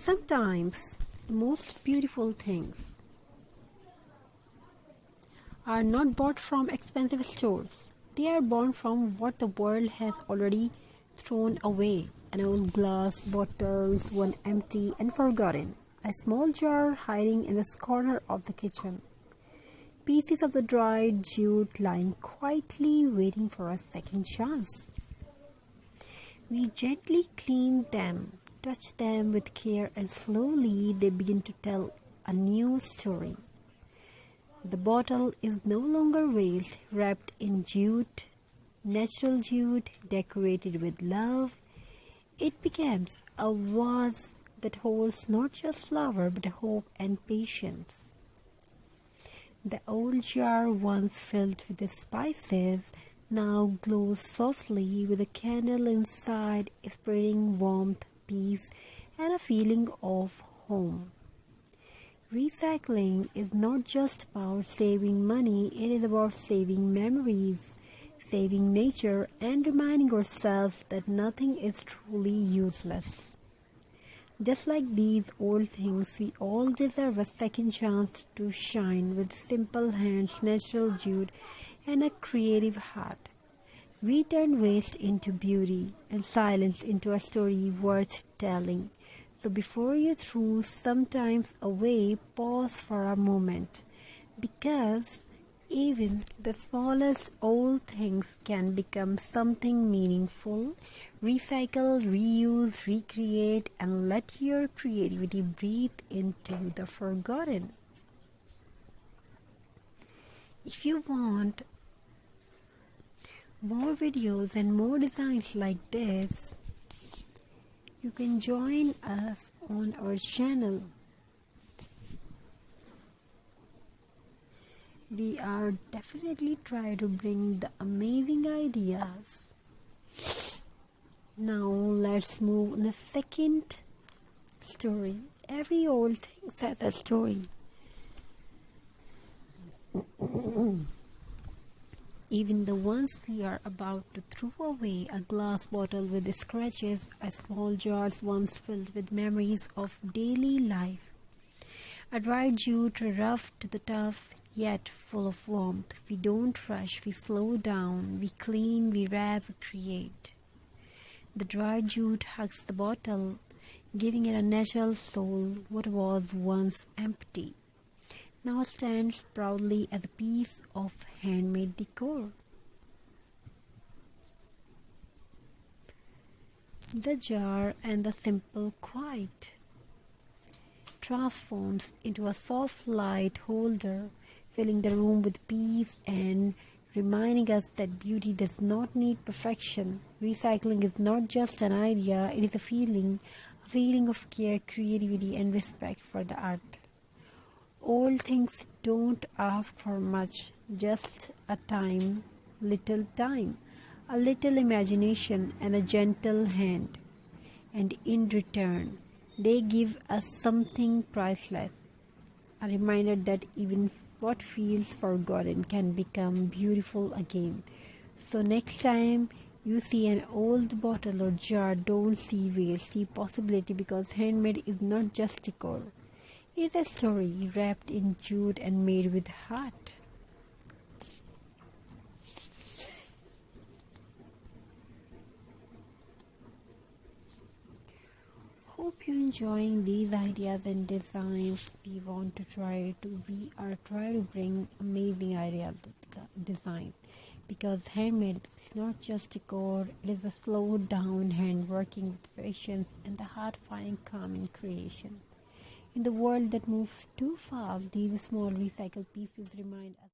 Sometimes the most beautiful things are not bought from expensive stores. They are born from what the world has already thrown away. An old glass bottle, one empty and forgotten. A small jar hiding in the corner of the kitchen. Pieces of the dried jute lying quietly waiting for a second chance. We gently clean them, touch them with care, and slowly they begin to tell a new story. The bottle is no longer waste, wrapped in jute, natural jute, decorated with love. It becomes a vase that holds not just flower but hope and patience. The old jar, once filled with the spices, now glows softly with a candle inside, spreading warmth, peace, and a feeling of home. Recycling is not just about saving money, it is about saving memories, saving nature, and reminding ourselves that nothing is truly useless. Just like these old things, we all deserve a second chance to shine with simple hands, natural jute, and a creative heart. We turn waste into beauty and silence into a story worth telling. So before you throw sometimes away, pause for a moment, because even the smallest old things can become something meaningful. Recycle, reuse, recreate, and let your creativity breathe into the forgotten. If you want more videos and more designs like this, you can join us on our channel. We are definitely trying to bring the amazing ideas. Now let's move on a second story. Every old thing has a story. Even the ones we are about to throw away, a glass bottle with scratches, a small jar once filled with memories of daily life, a dried jute rough to the tough, yet full of warmth. We don't rush, we slow down, we clean, we wrap, we create. The dried jute hugs the bottle, giving it a natural soul. What was once empty now stands proudly as a piece of handmade decor. The jar and the simple quiet transforms into a soft light holder, filling the room with peace and reminding us that beauty does not need perfection. Recycling is not just an idea, it is a feeling of care, creativity, and respect for the art. Old things don't ask for much, just little time, a little imagination, and a gentle hand. And in return, they give us something priceless, a reminder that even what feels forgotten can become beautiful again. So next time you see an old bottle or jar, don't see waste, see possibility, because handmade is not just decor. It's a story wrapped in jute and made with heart. Hope you're enjoying these ideas and designs. We are trying to bring amazing ideas, design, because handmade is not just decor. It is a slow down hand working with patience and the heart finding calm in creation. In the world that moves too fast, these small recycled pieces remind us